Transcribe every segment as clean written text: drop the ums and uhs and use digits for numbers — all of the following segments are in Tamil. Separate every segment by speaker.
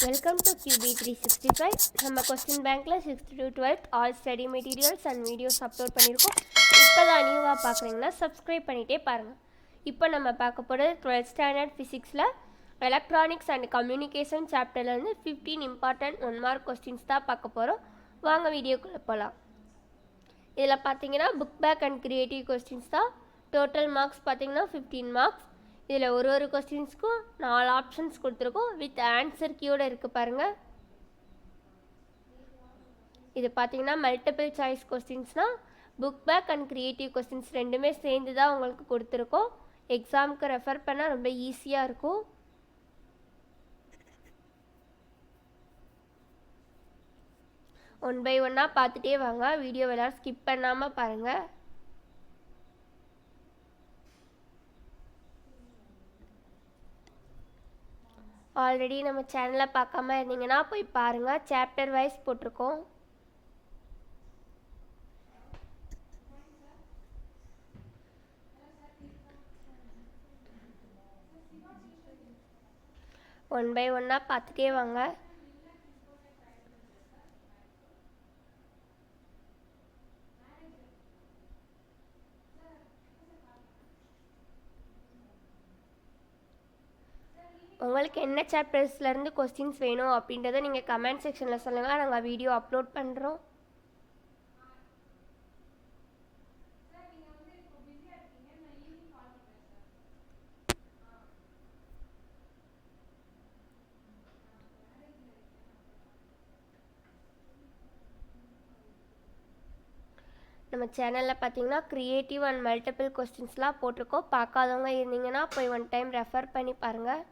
Speaker 1: Welcome to QB365. நம்ம கொஸ்டின் பேங்க்ல 6th to 12th all study materials and videos upload பண்ணியிருக்கோம். இப்போ தான் நியூவாக பார்க்குறீங்கன்னா சப்ஸ்கிரைப் பண்ணிகிட்டே பாருங்கள். இப்போ நம்ம பார்க்க போகிறது 12th ஸ்டாண்டர்ட் ஃபிசிக்ஸில் எலக்ட்ரானிக்ஸ் அண்ட் கம்யூனிகேஷன் சாப்டர்லேருந்து 15 இம்பார்ட்டன்ட் 1 மார்க் கொஸ்டின்ஸ் தான் பார்க்க போகிறோம். வாங்க வீடியோக்குள்ளே போகலாம். இதில் பார்த்தீங்கன்னா book back and creative questions தான். டோட்டல் மார்க்ஸ் பார்த்தீங்கன்னா 15 மார்க்ஸ். இதில் ஒரு கொஸ்டின்ஸ்க்கும் 4 ஆப்ஷன்ஸ் கொடுத்துருக்கோம். வித் ஆன்சர் கீயோடு இருக்குது பாருங்கள். இது பார்த்தீங்கன்னா மல்டிபிள் சாய்ஸ் கொஸ்டின்ஸ்னால் book back and creative questions ரெண்டுமே சேர்ந்து தான் உங்களுக்கு கொடுத்துருக்கோம். எக்ஸாமுக்கு ரெஃபர் பண்ணால் ரொம்ப ஈஸியாக இருக்கும். ஒன் பை ஒன்னாக பார்த்துட்டே வாங்க. வீடியோ எல்லோரும் ஸ்கிப் பண்ணாமல் பாருங்கள். ஆல்ரெடி நம்ம சேனலில் பார்க்காம இருந்தீங்கன்னா போய் பாருங்கள். சாப்டர் வைஸ் போட்டிருக்கோம். ஒன் பை ஒன்னாக பார்த்துட்டே வாங்க. உங்களுக்கு என்ன சாப்டர்ஸ்லேருந்து கொஸ்டின்ஸ் வேணும் அப்படின்றத நீங்கள் கமெண்ட் செக்ஷனில் சொல்லுங்கள். நாங்கள் வீடியோ அப்லோட் பண்ணுறோம். நம்ம சேனலில் பார்த்தீங்கன்னா க்ரியேட்டிவ் அண்ட் மல்டிபிள் கொஸ்டின்ஸ்லாம் போட்டிருக்கோம். பார்க்காதவங்க இருந்தீங்கன்னா போய் ஒன் டைம் ரெஃபர் பண்ணி பாருங்கள்.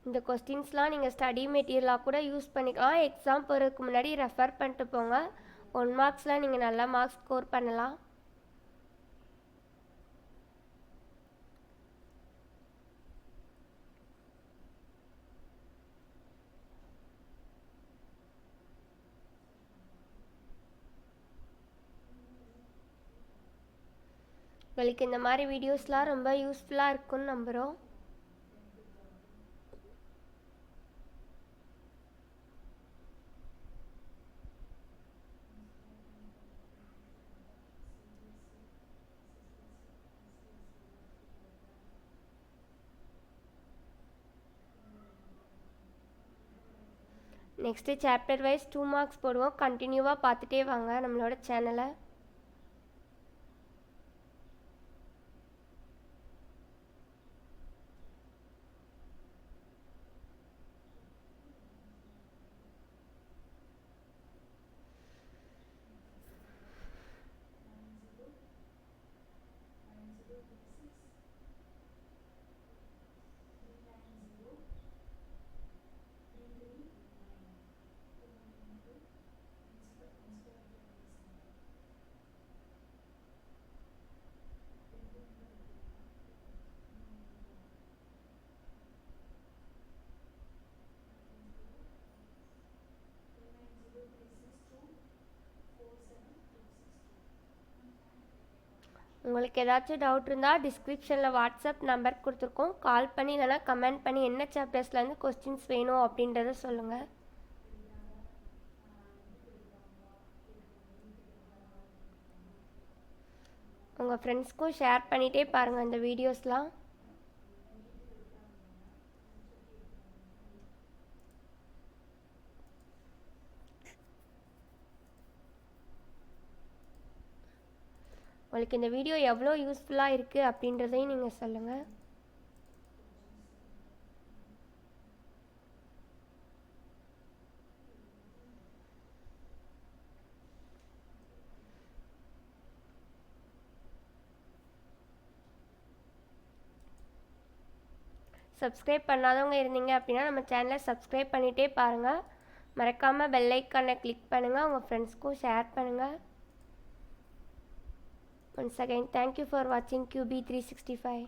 Speaker 1: இந்த கொஸ்டின்ஸ்லாம் நீங்கள் ஸ்டடி மெட்டீரியலாக கூட யூஸ் பண்ணிக்கலாம். எக்ஸாம் போகிறதுக்கு முன்னாடி ரெஃபர் பண்ணிட்டு போங்க. 1 மார்க்ஸில் நீங்கள் நல்லா மார்க்ஸ் ஸ்கோர் பண்ணலாம். உங்களுக்கு இந்த மாதிரி வீடியோஸ்லாம் ரொம்ப யூஸ்ஃபுல்லாக இருக்குன்னு நம்புகிறோம். நெக்ஸ்ட்டு சாப்டர் வைஸ் 2 மார்க்ஸ் போடுவோம். கண்டினியூவாக பார்த்துட்டே வாங்க நம்மளோட சேனலை. உங்களுக்கு ஏதாச்சும் டவுட் இருந்தால் டிஸ்கிரிப்ஷனில் வாட்ஸ்அப் நம்பர் கொடுத்துருக்கோம். கால் பண்ணி இல்லைனா கமெண்ட் பண்ணி என்ன சாப்டர்ஸ்லேருந்து கொஸ்டின்ஸ் வேணும் அப்படின்றத சொல்லுங்கள். உங்கள் ஃப்ரெண்ட்ஸ்க்கும் ஷேர் பண்ணிகிட்டே பாருங்கள் இந்த வீடியோஸ்லாம். உங்களுக்கு இந்த வீடியோ எவ்வளோ யூஸ்ஃபுல்லாக இருக்குது அப்படின்றதையும் நீங்கள் சொல்லுங்கள். சப்ஸ்கிரைப் பண்ணாதவங்க இருந்தீங்க அப்படின்னா நம்ம சேனலை சப்ஸ்கிரைப் பண்ணிகிட்டே பாருங்கள். மறக்காமல் பெல் ஐக்கானை கிளிக் பண்ணுங்கள். உங்கள் ஃப்ரெண்ட்ஸ்க்கும் ஷேர் பண்ணுங்கள். Once again, thank you for watching QB365.